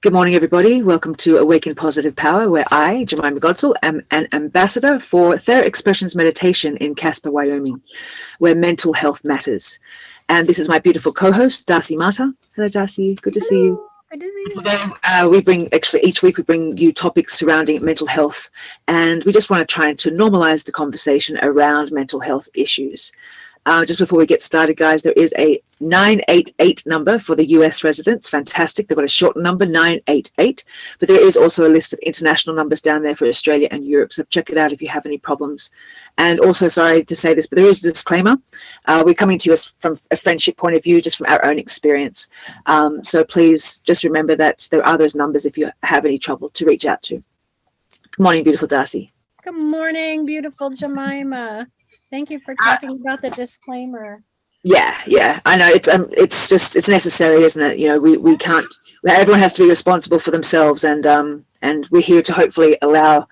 Good morning, everybody. Welcome to Awaken Positive Power, where I, Jemima Godsall, am an ambassador for Theraexpressions Meditation in Casper, Wyoming, where mental health matters. And this is my beautiful co-host, Darcy Mata. Hello, Darcy. Good to see you. Good to see you. We bring, each week we bring you topics surrounding mental health, and we just want to try to normalize the conversation around mental health issues. Just before we get started, guys, there is a 988 number for the US residents. Fantastic. They've got a short number, 988. But there is also a list of international numbers down there for Australia and Europe. So check it out if you have any problems. And also, sorry to say this, but there is a disclaimer. We're coming to you from a friendship point of view, just from our own experience. So please just remember that there are those numbers if you have any trouble to reach out to. Good morning, beautiful Darcy. Good morning, beautiful Jemima. Thank you for talking about the disclaimer. Yeah, I know it's necessary, isn't it? You know, we can't. Everyone has to be responsible for themselves, and we're here to hopefully allow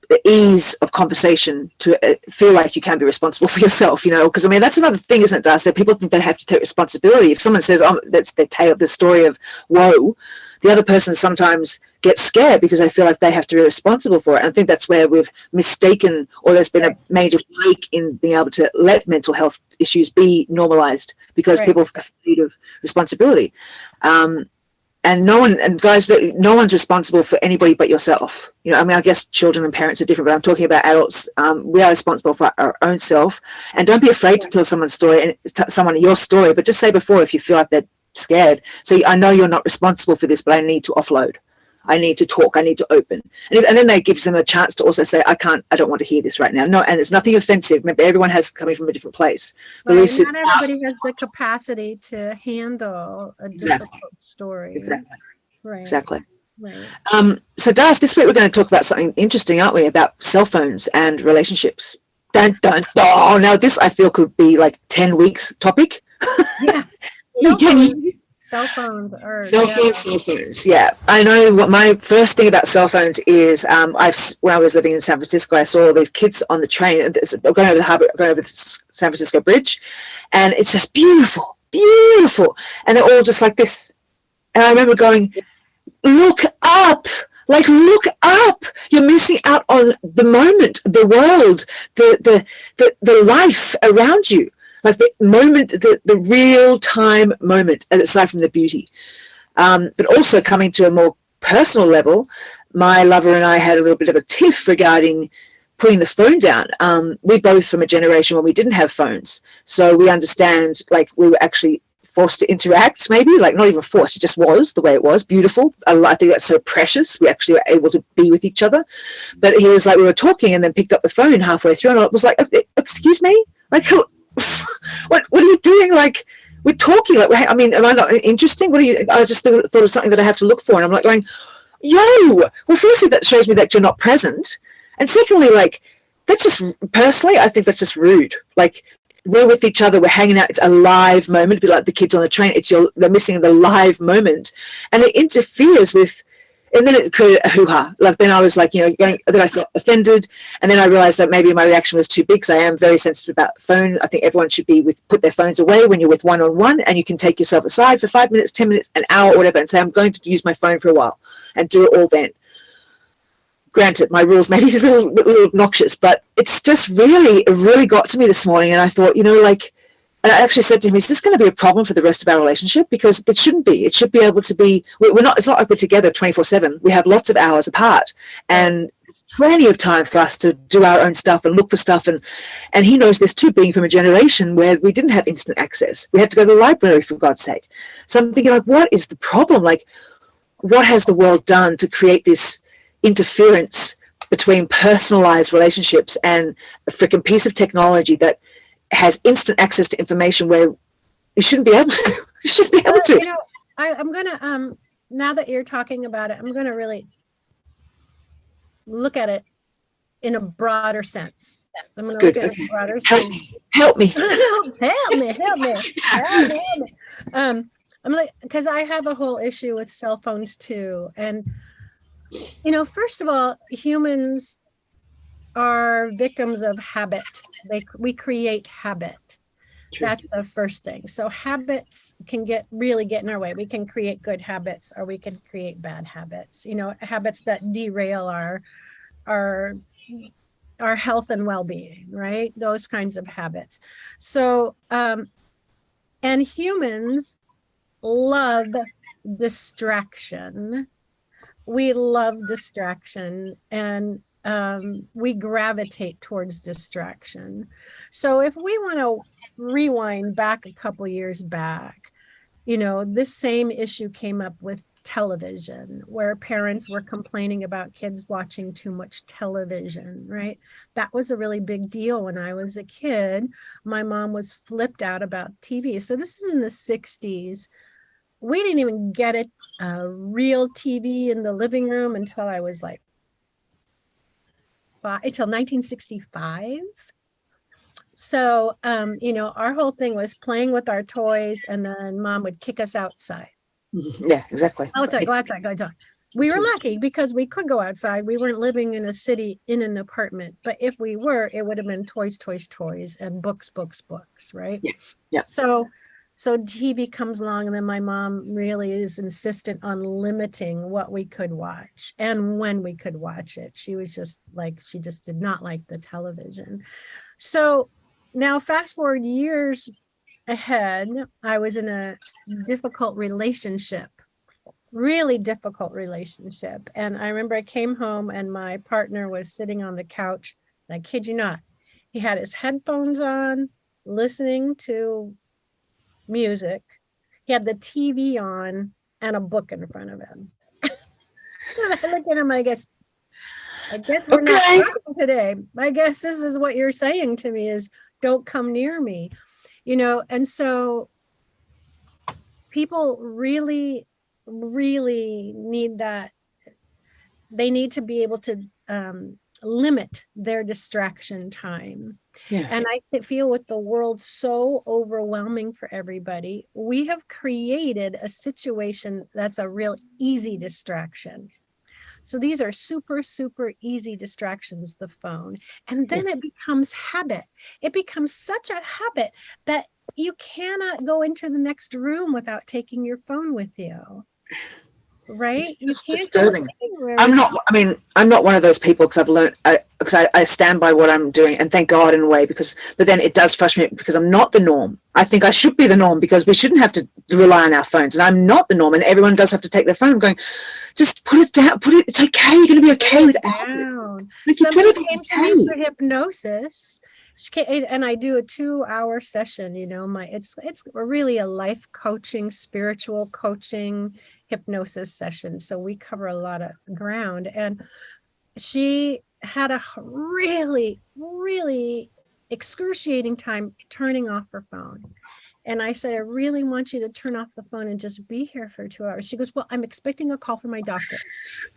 the ease of conversation to feel like you can be responsible for yourself. You know, because I mean that's another thing, isn't it, Darcy? People think they have to take responsibility. If someone says, "Oh, that's their tale, the story of woe," the other person sometimes gets scared because they feel like they have to be responsible for it. And I think that's where we've mistaken, or there's been a major break in being able to let mental health issues be normalized because people are afraid of responsibility. And no one's responsible for anybody but yourself. You know, I mean, I guess children and parents are different, but I'm talking about adults. We are responsible for our own self. And don't be afraid to tell someone's story and someone your story, but just say before if you feel like they're scared. So I know you're not responsible for this, but I need to offload. I need to talk. I need to open. And then that gives them a chance to also say, I don't want to hear this right now. No, and it's nothing offensive. Remember, everyone has coming from a different place. Right. Not everybody has the capacity to handle a difficult story. Exactly. Right. Exactly. Right. So, Darcy, this week we're going to talk about something interesting, aren't we? About cell phones and relationships. Dun, dun, dun. Oh, now this I feel could be like 10 weeks topic. Yeah. Cell phones. Yeah, I know. What my first thing about cell phones is, when I was living in San Francisco, I saw all these kids on the train going over the harbor, going over the San Francisco Bridge, and it's just beautiful, and they're all just like this. And I remember going, "Look up! Like, look up! You're missing out on the moment, the world, the life around you." Like the moment, the real-time moment, aside from the beauty. But also coming to a more personal level, my lover and I had a little bit of a tiff regarding putting the phone down. We both from a generation when we didn't have phones. So we understand, like, we were actually forced to interact, maybe, like not even forced, it just was the way it was, beautiful. I think that's so precious. We actually were able to be with each other. But he was like, we were talking and then picked up the phone halfway through, and I was like, excuse me? Like, what are you doing? Like, we're talking. Like, I mean, am I not interesting? What are you? I just thought of something that I have to look for, and I'm like going, yo. Well, firstly, that shows me that you're not present, and secondly, like, that's just personally, I think that's just rude. Like, we're with each other, we're hanging out. It's a live moment. It'd be like the kids on the train. They're missing the live moment, and it interferes with. And then it created a hoo-ha. Like, then I was like, then I felt offended. And then I realized that maybe my reaction was too big because I am very sensitive about the phone. I think everyone should put their phones away when you're with one-on-one, and you can take yourself aside for 5 minutes, 10 minutes, an hour, or whatever, and say, I'm going to use my phone for a while and do it all then. Granted, my rules maybe is a little obnoxious, but it's just it really got to me this morning. And I thought, and I actually said to him, is this going to be a problem for the rest of our relationship? Because it shouldn't be. It should be able to be, it's not like we're together 24/7. We have lots of hours apart, and plenty of time for us to do our own stuff and look for stuff. And he knows this too, being from a generation where we didn't have instant access. We had to go to the library, for God's sake. So I'm thinking, like, what is the problem? Like, what has the world done to create this interference between personalized relationships and a freaking piece of technology that has instant access to information where you shouldn't be able to. You shouldn't be able to. I'm gonna now that you're talking about it, I'm gonna really look at it in a broader sense. I'm gonna look at it in a broader sense. Help me. help me. I'm like, because I have a whole issue with cell phones too, and first of all, humans are victims of habit. We create habit. That's the first thing. So habits can really get in our way. We can create good habits or we can create bad habits, habits that derail our health and well-being, right? Those kinds of habits. So, and humans love distraction. We love distraction, and we gravitate towards distraction. So if we want to rewind back a couple years back, this same issue came up with television, where parents were complaining about kids watching too much television, right? That was a really big deal when I was a kid. My mom was flipped out about TV. So this is in the 60s. We didn't even get a real TV in the living room until I was like until 1965. So, our whole thing was playing with our toys, and then mom would kick us outside. Yeah, exactly. Go outside. We were lucky because we could go outside. We weren't living in a city in an apartment, but if we were, it would have been toys, and books, right? Yeah. So TV comes along, and then my mom really is insistent on limiting what we could watch and when we could watch it. She just did not like the television. So now fast forward years ahead, I was in a really difficult relationship. And I remember I came home and my partner was sitting on the couch, and I kid you not, he had his headphones on, listening to music. He had the TV on and a book in front of him. I look at him, I guess we're not talking today. I guess this is what you're saying to me is don't come near me, and so people really, really need that. They need to be able to limit their distraction time. Yeah. And I feel with the world so overwhelming for everybody, we have created a situation that's a real easy distraction. So these are super, super easy distractions, the phone. And then it becomes habit. It becomes such a habit that you cannot go into the next room without taking your phone with you. Right? It's disturbing. I'm not one of those people, because I've learned, because I stand by what I'm doing, and thank God in a way, but then it does frustrate me because I'm not the norm. I think I should be the norm, because we shouldn't have to rely on our phones, and I'm not the norm, and everyone does have to take their phone. I'm going, just put it down, it's okay, you're going to be okay without it. Somebody came to me for hypnosis, and I do a 2-hour session, it's really a life coaching, spiritual coaching, hypnosis session. So we cover a lot of ground, and she had a really, really excruciating time turning off her phone. And I said, I really want you to turn off the phone and just be here for 2 hours. She goes, well, I'm expecting a call from my doctor.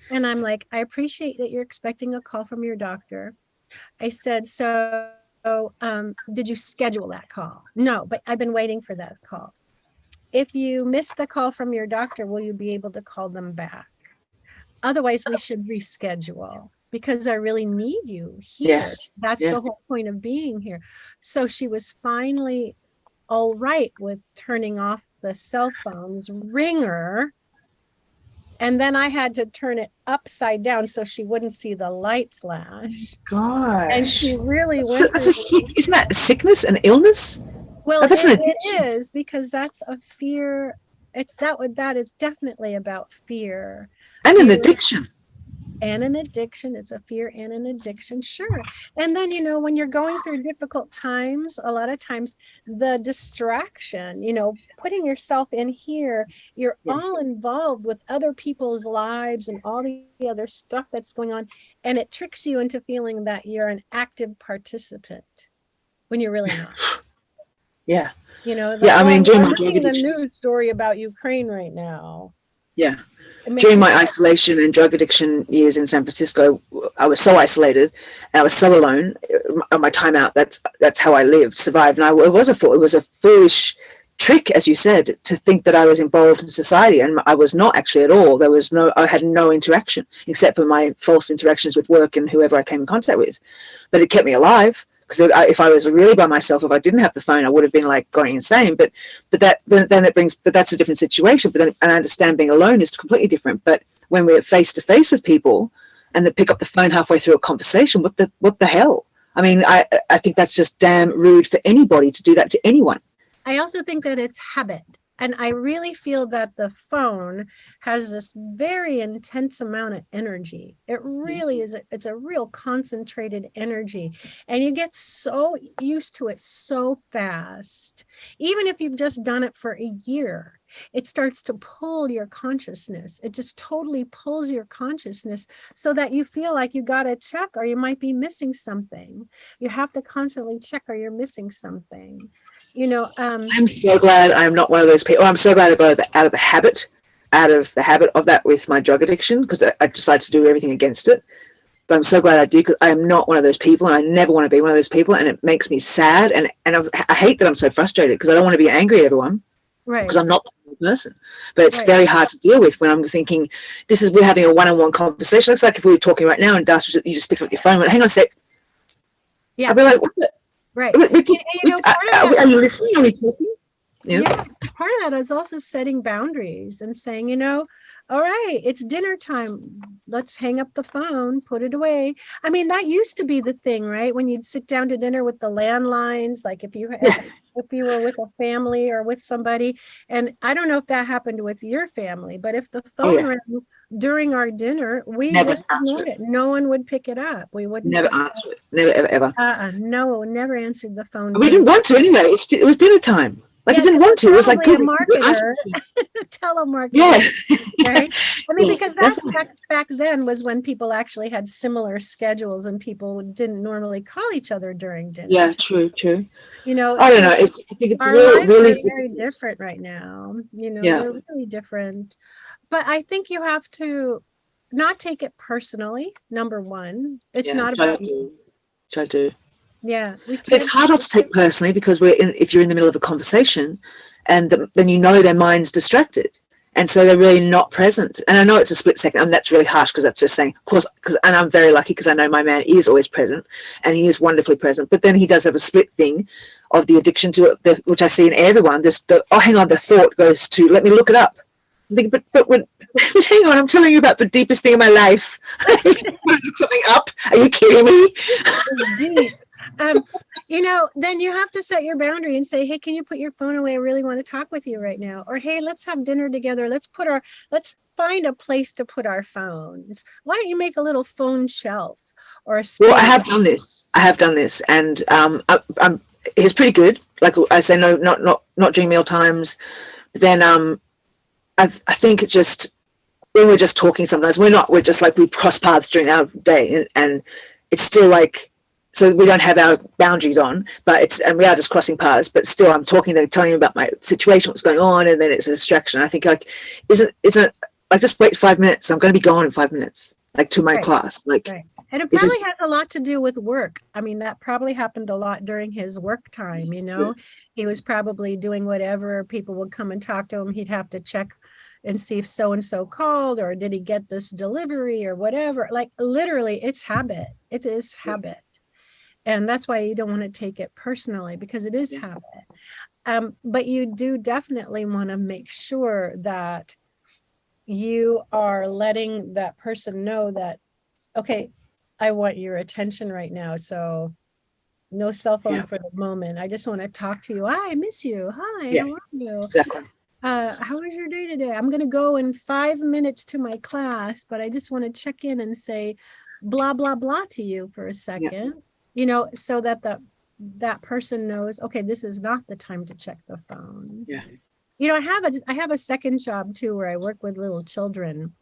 And I'm like, I appreciate that you're expecting a call from your doctor. I said, so did you schedule that call? No, but I've been waiting for that call. If you missed the call from your doctor, will you be able to call them back? Otherwise, we should reschedule, because I really need you here. Yeah. That's the whole point of being here. So she was finally all right with turning off the cell phone's ringer. And then I had to turn it upside down so she wouldn't see the light flash. Gosh. And she really went. Isn't that a sickness, an illness? Well, it is, because that's a fear. That is definitely about fear. And an addiction. And an addiction. It's a fear and an addiction. Sure. And then, when you're going through difficult times, a lot of times the distraction, putting yourself in here, you're all involved with other people's lives and all the other stuff that's going on. And it tricks you into feeling that you're an active participant when you're really not. Yeah. I'm reading a news story about Ukraine right now. Yeah. During my isolation and drug addiction years in San Francisco, I was so isolated, and I was so alone. On my time out, that's how I survived. And it was a foolish trick, as you said, to think that I was involved in society, and I was not actually at all. I had no interaction except for my false interactions with work and whoever I came in contact with. But it kept me alive. Because if I was really by myself, if I didn't have the phone, I would have been like going insane. But that's a different situation. But then, and I understand being alone is completely different. But when we're face to face with people and they pick up the phone halfway through a conversation, what the hell? I mean, I think that's just damn rude for anybody to do that to anyone. I also think that it's habit. And I really feel that the phone has this very intense amount of energy. It really is. It's a real concentrated energy. And you get so used to it so fast. Even if you've just done it for a year, it starts to pull your consciousness. It just totally pulls your consciousness so that you feel like you got to check or you might be missing something. You have to constantly check or you're missing something. You know, I'm so glad I'm not one of those people. I'm so glad I got out of the habit of that with my drug addiction, because I decided to do everything against it. But I'm so glad I did, because I am not one of those people, and I never want to be one of those people, and it makes me sad, and I hate that I'm so frustrated, because I don't want to be angry at everyone, right? Because I'm not that person. But it's right. very hard to deal with when I'm thinking, we're having a one-on-one conversation. Looks like if we were talking right now, and Darcy, you just picked up your phone, went, hang on a sec. Yeah. I'd be like, what the? Right. Are you listening? Are we talking? Yeah. Part of that is also setting boundaries and saying, you know, all right, it's dinner time. Let's hang up the phone, put it away. I mean, that used to be the thing, right? When you'd sit down to dinner with the landlines, like if you were with a family or with somebody. And I don't know if that happened with your family, but if the phone rang during our dinner, we just ignored it. No one would pick it up. We wouldn't never answer it. Never, ever. No, never answered the phone. We didn't want to anyway. It was dinner time. Like, you didn't want to. It was like good marketer, telemarketer. Yeah. Right. I mean, because that's back then was when people actually had similar schedules and people didn't normally call each other during dinner. Yeah, true. You know, I don't know. I think it's our really lives are very different right now. You know, they're really different. But I think you have to not take it personally. Number one, it's not about you. Try to. Yeah, it's hard not to take personally, because if you're in the middle of a conversation, and then you know their mind's distracted, and so they're really not present. And I know it's a split second, and that's really harsh, because that's just saying, of course, and I'm very lucky because I know my man is always present, and he is wonderfully present. But then he does have a split thing of the addiction to it, which I see in everyone. Hang on, the thought goes to, let me look it up. I think, but hang on, I'm telling you about the deepest thing in my life. Look something up? Are you kidding me? Indeed. You know, then you have to set your boundary and say, hey, can you put your phone away? I really want to talk with you right now. Or, hey, let's have dinner together. Let's find a place to put our phones. Why don't you make a little phone shelf or a space? Well, I have done this, and it's pretty good. Like I say, no, not during meal times. But then I think it's just when we're just talking, sometimes we're just like, we've crossed paths during our day, and it's still like, so we don't have our boundaries on, and we are just crossing paths, but still I'm talking, they're telling me about my situation, what's going on, and then it's a distraction. I think, like, isn't like, just wait 5 minutes. I'm going to be gone in 5 minutes, like, to my class. Like, and it probably has a lot to do with work. I mean, that probably happened a lot during his work time, you know. He was probably doing whatever. People would come and talk to him. He'd have to check and see if so-and-so called, or did he get this delivery or whatever. Like, literally, it's habit. It is habit. And that's why you don't want to take it personally, because it is habit. But you do definitely want to make sure that you are letting that person know that, okay, I want your attention right now. So no cell phone for the moment. I just want to talk to you. Hi, I miss you. Hi, how are you? Exactly. How was your day today? I'm going to go in 5 minutes to my class, but I just want to check in and say blah, blah, blah to you for a second. You know, so that that person knows, okay, this is not the time to check the phone. Yeah. You know, I have a second job too, where I work with little children.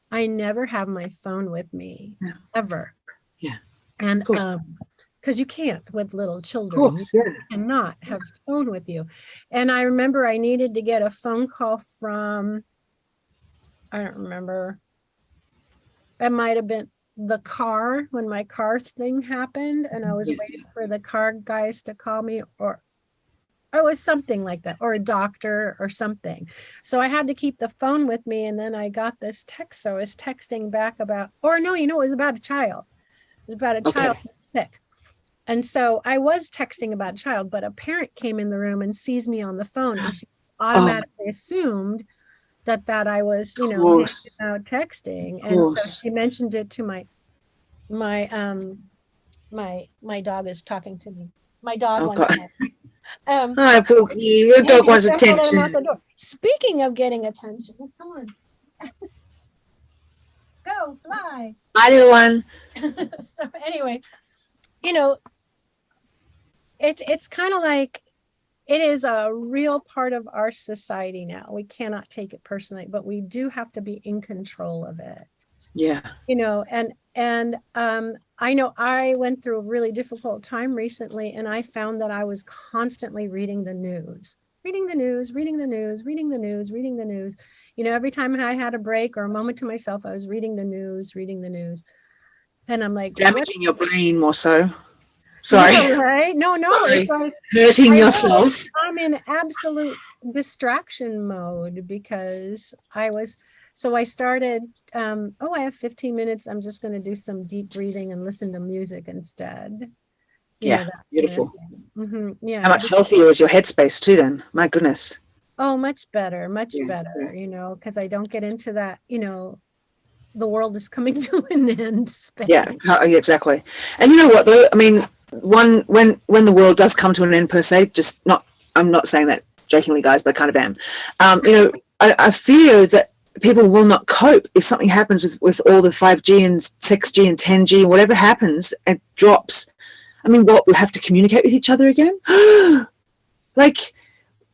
I never have my phone with me ever. Yeah. And because you can't with little children. Of course, you cannot have phone with you. And I remember I needed to get a phone call from, I don't remember. It might have been the car, when my car thing happened, and I was waiting for the car guys to call me, or it was something like that, or a doctor or something. So I had to keep the phone with me, and then I got this text. So I was texting back about, or no, you know, it was about a child. It was about a child who was sick. And so I was texting about a child, but a parent came in the room and sees me on the phone, and she automatically assumed that I was, Of hanging course. out texting. Of And so course. she mentioned it to my dog is talking to me. My dog Oh, wants God. more. Hi, Pookie. Your Yeah, dog be wants careful, let him out the attention. door. Speaking of getting attention, come on. Go, fly. Hi, little one. So anyway, it's kind of like, it is a real part of our society now. We cannot take it personally, but we do have to be in control of it. Yeah. And I know I went through a really difficult time recently, and I found that I was constantly reading the news. Every time I had a break or a moment to myself, I was reading the news. And I'm like, what? Damaging your brain more so. Sorry. Yeah, right? No, Sorry. it's like, Hurting yourself. I'm in absolute distraction mode because I started, I have 15 minutes. I'm just going to do some deep breathing and listen to music instead. Yeah, beautiful. Yeah. How much healthier is your headspace too then? My goodness. Oh, much better, Yeah. because I don't get into that, the world is coming to an end space. Yeah, exactly. And you know what though? I mean, when the world does come to an end per se, I'm not saying that jokingly, guys, but I kind of am. I fear that people will not cope if something happens with all the 5G and 6G and 10G, whatever happens, it drops. I mean, what, we'll have to communicate with each other again? Like,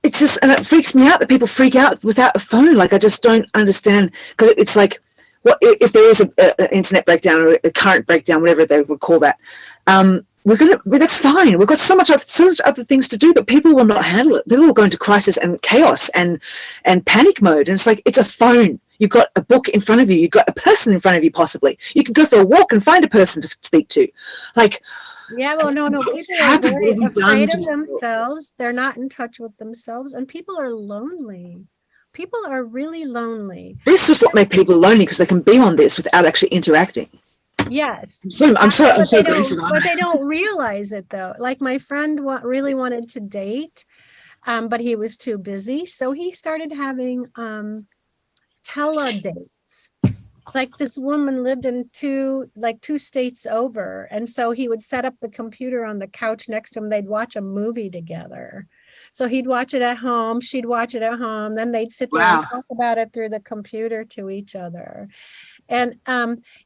it's just, and it freaks me out that people freak out without a phone. Like, I just don't understand, because it's like, what if there is an internet breakdown or a current breakdown, whatever they would call that? That's fine. We've got so much other things to do, but people will not handle it. People will go into crisis and chaos and panic mode. And it's like, it's a phone. You've got a book in front of you. You've got a person in front of you, possibly. You can go for a walk and find a person to speak to. Like, yeah, well, no, people are very afraid of themselves. They're not in touch with themselves, and people are lonely. People are really lonely. This is what made people lonely, because they can be on this without actually interacting. Yes. I'm so aggressive. But they don't realize it, though. Like, my friend really wanted to date, but he was too busy. So he started having tele-dates. Like, this woman lived in two states over. And so he would set up the computer on the couch next to him. They'd watch a movie together. So he'd watch it at home. She'd watch it at home. Then they'd sit there and talk about it through the computer to each other. And,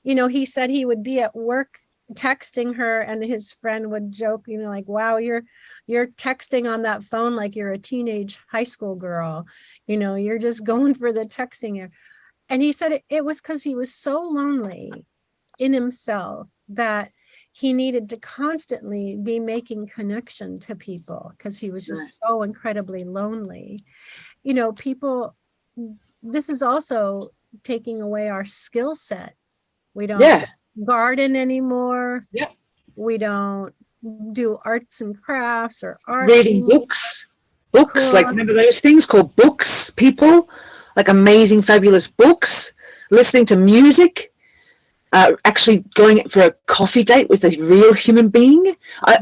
he said he would be at work texting her, and his friend would joke, like, wow, you're texting on that phone like you're a teenage high school girl. You're just going for the texting here. And he said it was because he was so lonely in himself that he needed to constantly be making connection to people, because he was just so incredibly lonely. People, this is also taking away our skill set. We don't garden anymore. Yeah. We don't do arts and crafts or art. Reading books, like, remember those things called books, people? Like, amazing, fabulous books, listening to music, actually going for a coffee date with a real human being. You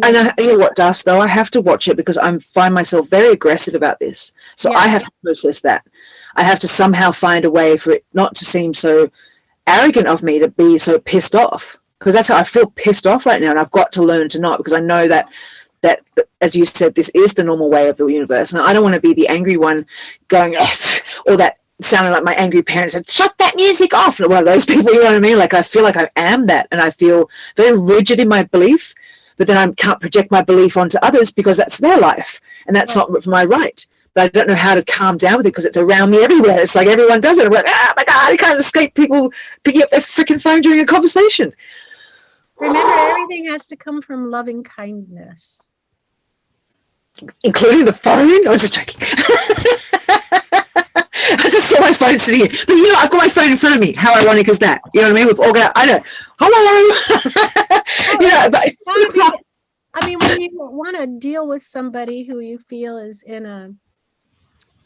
know what, Darcy, though, I have to watch it because I find myself very aggressive about this. So I have to process that. I have to somehow find a way for it not to seem so arrogant of me to be so pissed off, because that's how I feel, pissed off right now. And I've got to learn to not, because I know that, as you said, this is the normal way of the universe. And I don't want to be the angry one going, or that sounding like my angry parents said, shut that music off. One of those people, you know what I mean? Like, I feel like I am that, and I feel very rigid in my belief, but then I can't project my belief onto others because that's their life, and that's not for my right. But I don't know how to calm down with it because it's around me everywhere. It's like everyone does it. I'm like, oh my God, I can't escape people picking up their freaking phone during a conversation. Remember, everything has to come from loving kindness. Including the phone? I'm just joking. I just saw my phone sitting here. But I've got my phone in front of me. How ironic is that? You know what I mean? We've all got, I know, hello. But I mean, when you want to deal with somebody who you feel is in a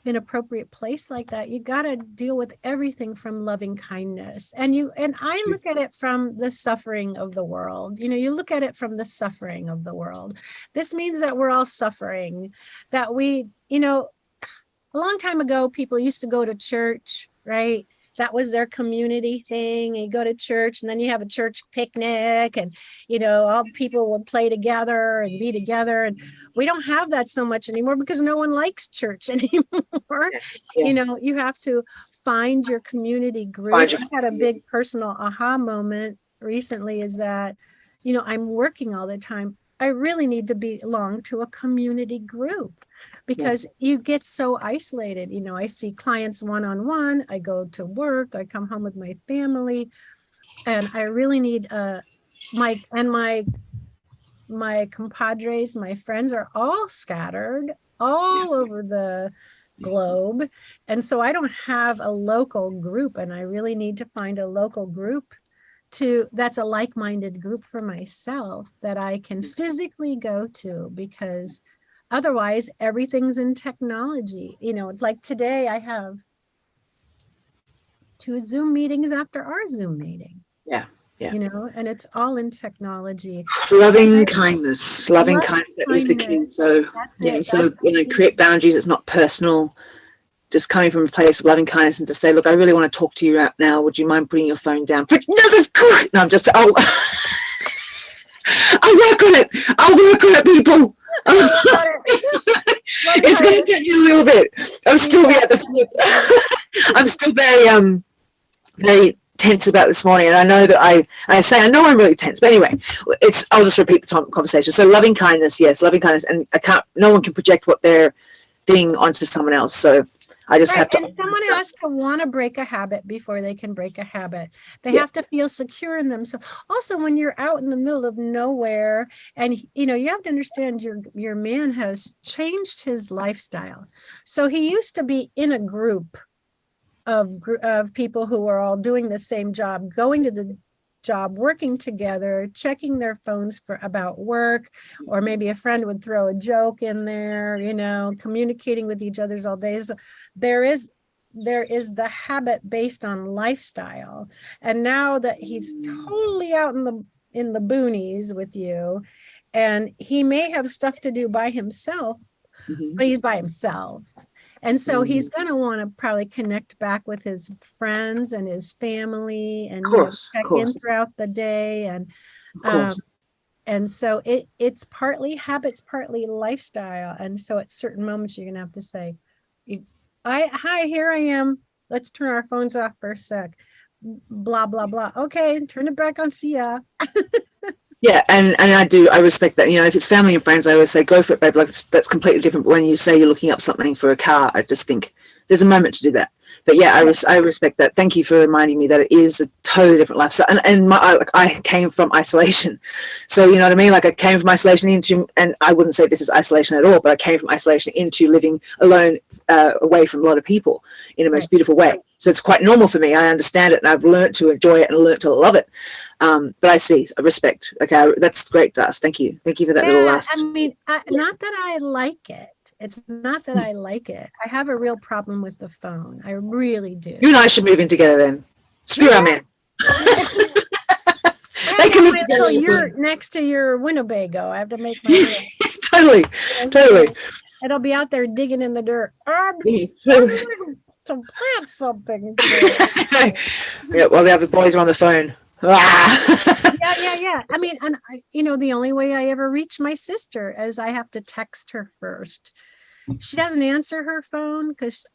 inappropriate place like that, you got to deal with everything from loving kindness. And I look at it from the suffering of the world. You look at it from the suffering of the world. This means that we're all suffering, that a long time ago, people used to go to church, right? That was their community thing. And you go to church and then you have a church picnic and, all people would play together and be together. And we don't have that so much anymore because no one likes church anymore. Yeah. You have to find your community group. I had a big personal aha moment recently is that, I'm working all the time. I really need to belong to a community group because you get so isolated. I see clients one-on-one, I go to work, I come home with my family, and I really need my compadres, my friends are all scattered all over the globe. And so I don't have a local group, and I really need to find a local group that's a like-minded group for myself that I can physically go to, because otherwise everything's in technology. It's like today I have 2 Zoom meetings after our Zoom meeting. Yeah. And it's all in technology. Loving kindness is the key. So create boundaries. It's not personal. Just coming from a place of loving kindness and to say, look, I really want to talk to you right now. Would you mind putting your phone down? No, of course. No, I'm just, I'll work on it. I'll work on it, people. It's going to take you a little bit. I'm still I'm still very tense about this morning, and I know that I know I'm really tense, but anyway, I'll just repeat the conversation. So loving kindness, yes, loving kindness, and no one can project what they're doing onto someone else. So I just have to. And someone has to want to break a habit before they can break a habit. They have to feel secure in themselves. Also, when you're out in the middle of nowhere, and you have to understand your man has changed his lifestyle. So he used to be in a group of people who are all doing the same job, going to the job, working together, checking their phones about work, or maybe a friend would throw a joke in there, communicating with each other all day. So there is the habit based on lifestyle. And now that he's totally out in the boonies with you, and he may have stuff to do by himself, but he's by himself. And so he's going to want to probably connect back with his friends and his family and check in throughout the day. And so it's partly habits, partly lifestyle. And so at certain moments, you're going to have to say, hi, here I am. Let's turn our phones off for a sec. Blah, blah, blah. Okay, turn it back on. See ya. Yeah, and I respect that. If it's family and friends, I always say, go for it, babe. Like, that's completely different. But when you say you're looking up something for a car, I just think there's a moment to do that. But yeah, I respect that. Thank you for reminding me that it is a totally different lifestyle. And I came from isolation. So, you know what I mean? Like, I came from isolation into, and I wouldn't say this is isolation at all, but I came from isolation into living alone, away from a lot of people in a most beautiful way. So it's quite normal for me. I understand it, and I've learned to enjoy it and learned to love it. But I respect. Okay, that's great, Darcy. Thank you for that little last. I mean, not that I like it. It's not that I like it. I have a real problem with the phone. I really do. You and I should move in together then. Screw our man. They can live together. You're next to your Winnebago. I have to make my totally. It'll be out there digging in the dirt. To plant something. Yeah, while the other boys are on the phone. Yeah. I mean, and the only way I ever reach my sister is I have to text her first. She doesn't answer her phone because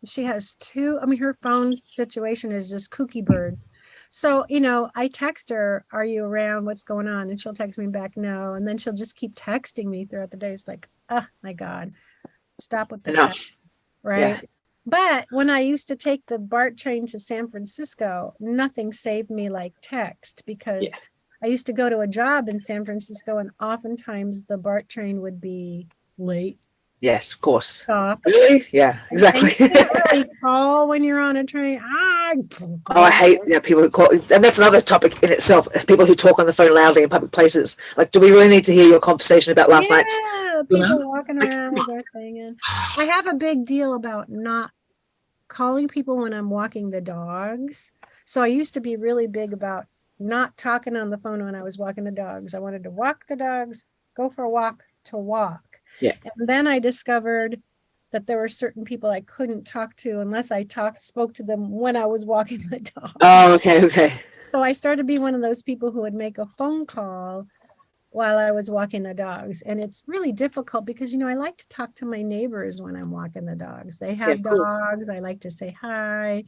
she has two. I mean, her phone situation is just kooky birds. So, I text her, are you around? What's going on? And she'll text me back, no. And then she'll just keep texting me throughout the day. It's like, oh my God, stop with that. Enough. Right. Yeah. But when I used to take the BART train to San Francisco, nothing saved me like text, because I used to go to a job in San Francisco, and oftentimes the BART train would be late Yes, of course. Stop. Really? Yeah, exactly. And you can't really call when you're on a train. Oh, I hate people who call, and that's another topic in itself. People who talk on the phone loudly in public places. Like, do we really need to hear your conversation about last night's? People walking around with their thing in. I have a big deal about not calling people when I'm walking the dogs. So I used to be really big about not talking on the phone when I was walking the dogs. I wanted to walk the dogs, go for a walk to walk. Yeah. And then I discovered that there were certain people I couldn't talk to unless I spoke to them when I was walking the dog. Oh, okay. So I started to be one of those people who would make a phone call while I was walking the dogs. And it's really difficult because, I like to talk to my neighbors when I'm walking the dogs. They have dogs. I like to say hi.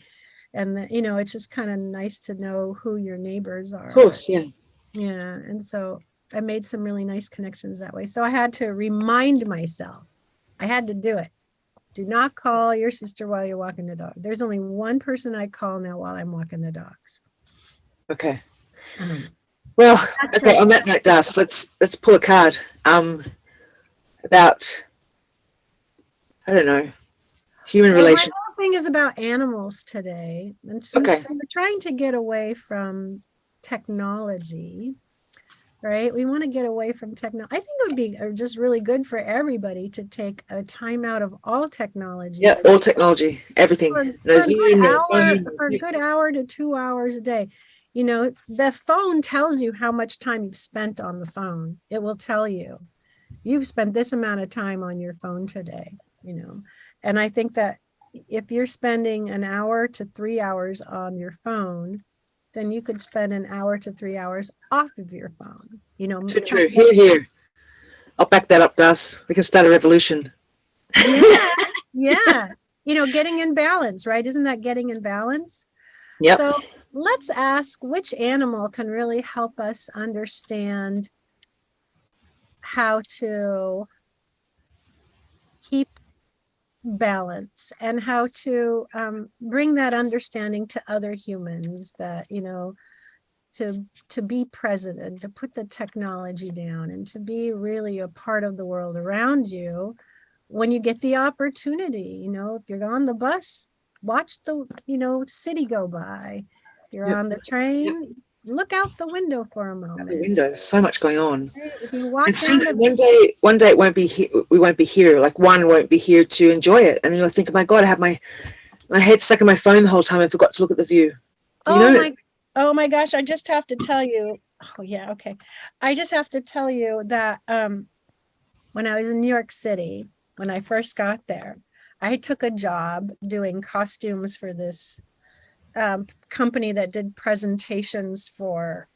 And, it's just kind of nice to know who your neighbors are. Of course, yeah. Yeah. And so I made some really nice connections that way. So I had to remind myself. I had to do it. Do not call your sister while you're walking the dog. There's only one person I call now while I'm walking the dogs. Okay. Well, okay. On that note, Das, let's pull a card. About, I don't know, human relation. My whole thing is about animals today, and so we're trying to get away from technology. Right? We want to get away from technology. I think it would be just really good for everybody to take a time out of all technology. Yeah, all technology, everything. For a good hour to 2 hours a day. The phone tells you how much time you've spent on the phone. It will tell you, you've spent this amount of time on your phone today, And I think that if you're spending an hour to 3 hours on your phone, then you could spend an hour to 3 hours off of your phone. True. Here. I'll back that up, Das. We can start a revolution. Yeah. Getting in balance, right? Isn't that getting in balance? Yep. So let's ask which animal can really help us understand how to keep balance and how to bring that understanding to other humans, that to be present and to put the technology down and to be really a part of the world around you when you get the opportunity. If you're on the bus, watch the city go by. If you're on the train, look out the window for a moment. The window, so much going on. If you walk one day it won't be here. We won't be here. Like one won't be here to enjoy it, and then you'll think, "Oh my God, I have my head stuck in my phone the whole time. I forgot to look at the view." Oh my gosh! I just have to tell you. Oh yeah, okay. I just have to tell you that when I was in New York City, when I first got there, I took a job doing costumes for this company that did presentations for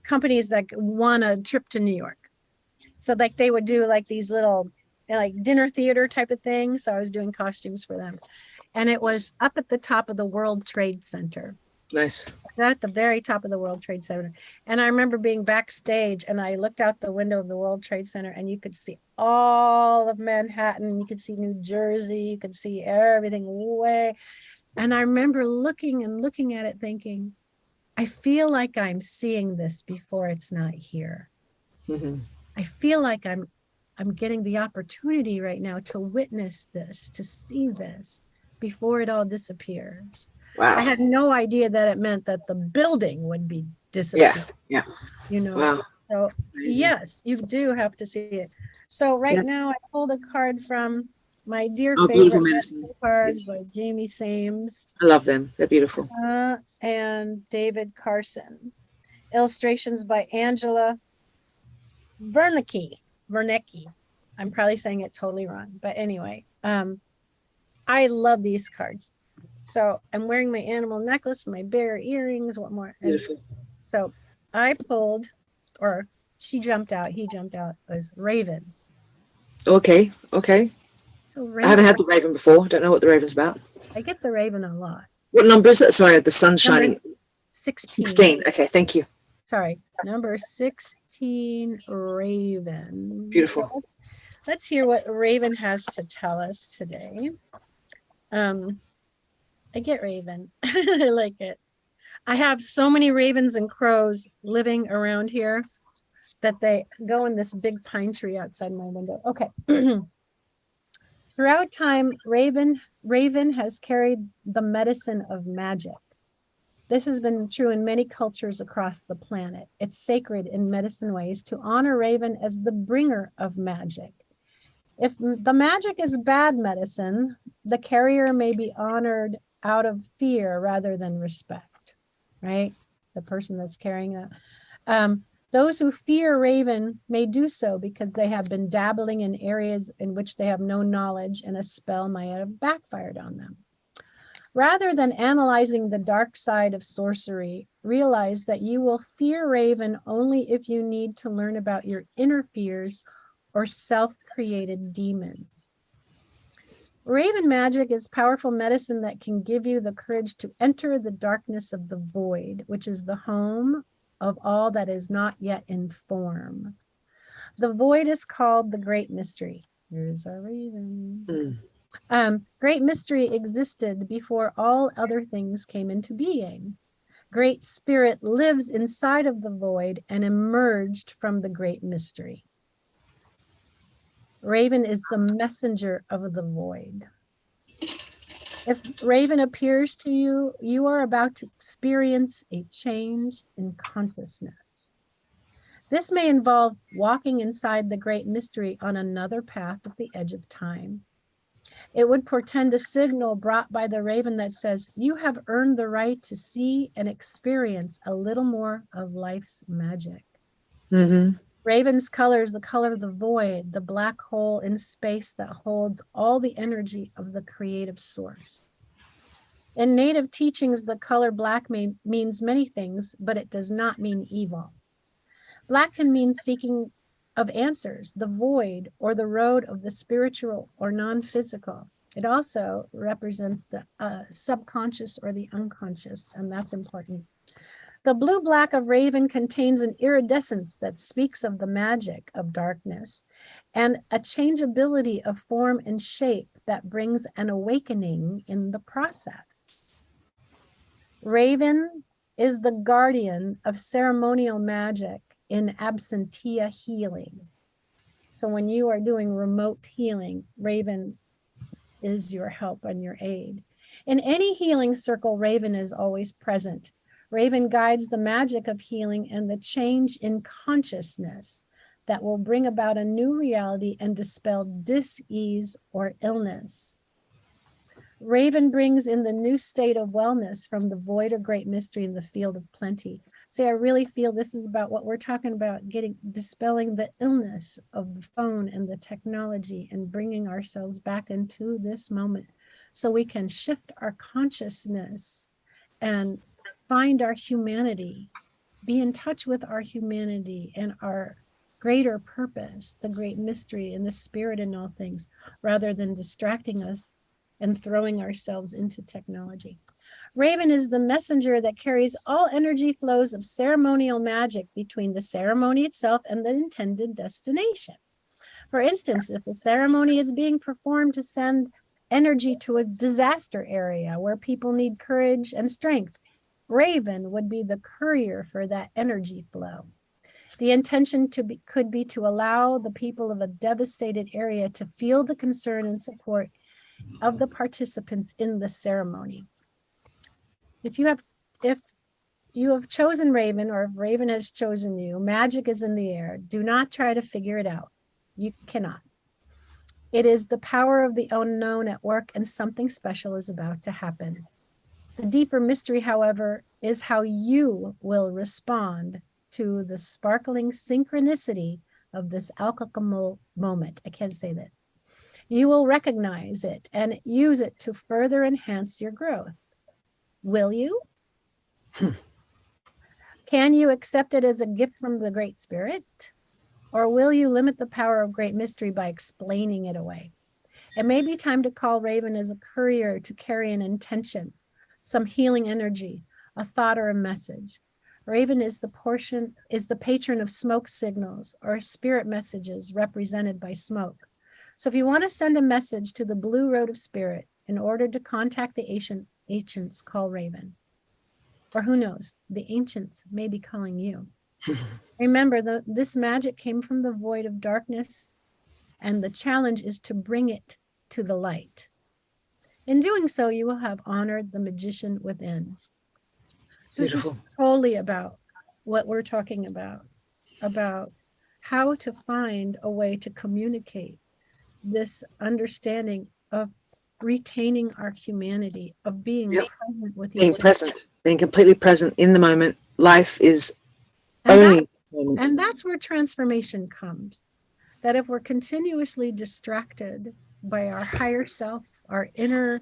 companies that won a trip to New York. So like they would do like these little like dinner theater type of things. So I was doing costumes for them. And it was up at the top of the World Trade Center. Nice. At the very top of the World Trade Center. And I remember being backstage and I looked out the window of the World Trade Center and you could see all of Manhattan. You could see New Jersey. You could see everything way. And I remember looking at it thinking, I feel like I'm seeing this before it's not here. Mm-hmm. I feel like I'm getting the opportunity right now to witness this, to see this before it all disappears. Wow. I had no idea that it meant that the building would be disappearing. Yeah. Wow. So yes, you do have to see it. So right now I pulled a card from my dear favorite cards by Jamie Sames. I love them. They're beautiful. And David Carson. Illustrations by Angela Wernicke. I'm probably saying it totally wrong, but anyway, I love these cards. So I'm wearing my animal necklace, my bear earrings, what more? Beautiful. So I pulled, or he jumped out, was Raven. Okay. So Raven, I haven't had the Raven before. I don't know what the Raven's about. I get the Raven a lot. What number is it? Sorry, the sun's shining. 16. 16. Okay, thank you. Sorry, number 16, Raven. Beautiful. So let's hear what Raven has to tell us today. I get Raven. I like it. I have so many ravens and crows living around here that they go in this big pine tree outside my window. Okay. Throughout time, Raven has carried the medicine of magic. This has been true in many cultures across the planet. It's sacred in medicine ways to honor Raven as the bringer of magic. If the magic is bad medicine, the carrier may be honored out of fear rather than respect, right? The person that's carrying it. Those who fear Raven may do so because they have been dabbling in areas in which they have no knowledge and a spell might have backfired on them. Rather than analyzing the dark side of sorcery, realize that you will fear Raven only if you need to learn about your inner fears or self-created demons. Raven magic is powerful medicine that can give you the courage to enter the darkness of the void, which is the home of all that is not yet in form. The void is called the Great Mystery. Here's our Raven. Great Mystery existed before all other things came into being. Great Spirit lives inside of the void and emerged from the Great Mystery. Raven is the messenger of the void. If Raven appears to you, you are about to experience a change in consciousness. This may involve walking inside the Great Mystery on another path at the edge of time. It would portend a signal brought by the Raven that says, you have earned the right to see and experience a little more of life's magic. Raven's color is the color of the void, the black hole in space that holds all the energy of the creative source. In native teachings, the color black means many things, but it does not mean evil. Black can mean seeking of answers, the void, or the road of the spiritual or non-physical. It also represents the subconscious or the unconscious, and that's important. The blue-black of Raven contains an iridescence that speaks of the magic of darkness and a changeability of form and shape that brings an awakening in the process. Raven is the guardian of ceremonial magic in absentia healing. So when you are doing remote healing, Raven is your help and your aid. In any healing circle, Raven is always present. Raven guides the magic of healing and the change in consciousness that will bring about a new reality and dispel dis-ease or illness. Raven brings in the new state of wellness from the void of great mystery in the field of plenty. See, I really feel this is about what we're talking about, dispelling the illness of the phone and the technology and bringing ourselves back into this moment so we can shift our consciousness and find our humanity, be in touch with our humanity and our greater purpose, the great mystery and the spirit in all things, rather than distracting us and throwing ourselves into technology. Raven is the messenger that carries all energy flows of ceremonial magic between the ceremony itself and the intended destination. For instance, if a ceremony is being performed to send energy to a disaster area where people need courage and strength, Raven would be the courier for that energy flow. The intention could be to allow the people of a devastated area to feel the concern and support of the participants in the ceremony. If you have chosen Raven, or if Raven has chosen you, magic is in the air. Do not try to figure it out. You cannot. It is the power of the unknown at work, and something special is about to happen. The deeper mystery, however, is how you will respond to the sparkling synchronicity of this alchemical moment. I can't say that. You will recognize it and use it to further enhance your growth. Will you? Can you accept it as a gift from the Great Spirit? Or will you limit the power of great mystery by explaining it away? It may be time to call Raven as a courier to carry an intention, some healing energy, a thought or a message. Raven is the patron of smoke signals or spirit messages represented by smoke. So if you want to send a message to the blue road of spirit in order to contact the ancients, call Raven. Or who knows, the ancients may be calling you. Remember, this magic came from the void of darkness, and the challenge is to bring it to the light. In doing so, you will have honored the magician within. So this is totally about what we're talking about how to find a way to communicate this understanding of retaining our humanity, of being present with each other. Being completely present in the moment. Life is and that's where transformation comes. That if we're continuously distracted by our higher self, our inner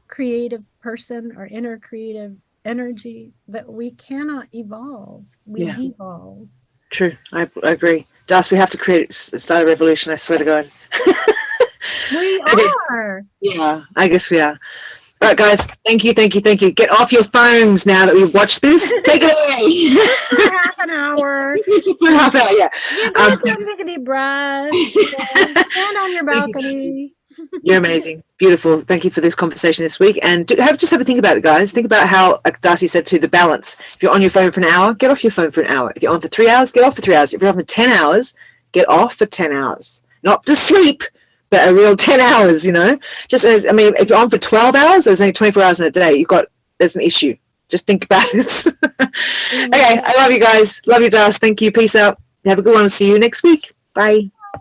creative person, our inner creative energy, that we cannot evolve. We devolve. True. I agree. Das, we have to start a revolution, I swear to God. We are. Yeah, I guess we are. All right, guys. Thank you. Get off your phones now that we've watched this. Take it away. For half an hour. For half an hour, yeah. You go take a deep breath. Stand on your balcony. You're amazing. Beautiful. Thank you for this conversation this week. And just have a think about it, guys. Think about how, like Darcy said too, the balance. If you're on your phone for an hour, get off your phone for an hour. If you're on for 3 hours, get off for 3 hours. If you're on for 10 hours, get off for 10 hours. Not to sleep, but a real 10 hours, Just as, if you're on for 12 hours, there's only 24 hours in a day. There's an issue. Just think about it. Okay, I love you guys. Love you, Darcy. Thank you. Peace out. Have a good one. See you next week. Bye.